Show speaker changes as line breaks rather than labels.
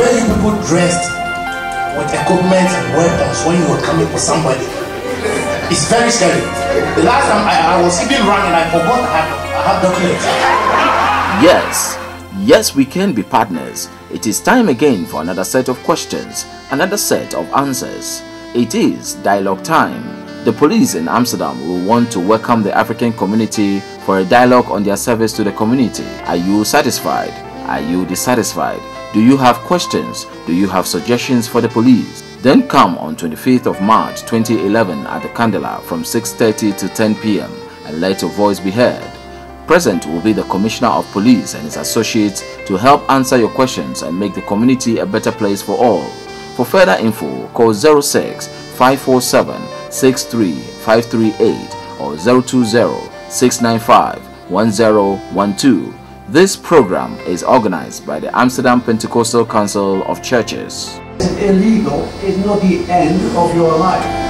were you people dressed with equipment and weapons when you were coming for somebody? It's very scary. The last time I was even running, I forgot I have documents.
Yes, we can be partners. It is time again for another set of questions, another set of answers. It is dialogue time. The police in Amsterdam will want to welcome the African community for a dialogue on their service to the community. Are you satisfied? Are you dissatisfied? Do you have questions? Do you have suggestions for the police? Then come on 25th of March 2011 at the Candela from 6:30 to 10 p.m. and let your voice be heard. Present will be the Commissioner of Police and his associates to help answer your questions and make the community a better place for all. For further info, call 06 547 63538 or 020 695 1012. This program is organized by the Amsterdam Pentecostal Council of Churches.
Illegal is not the end of your life.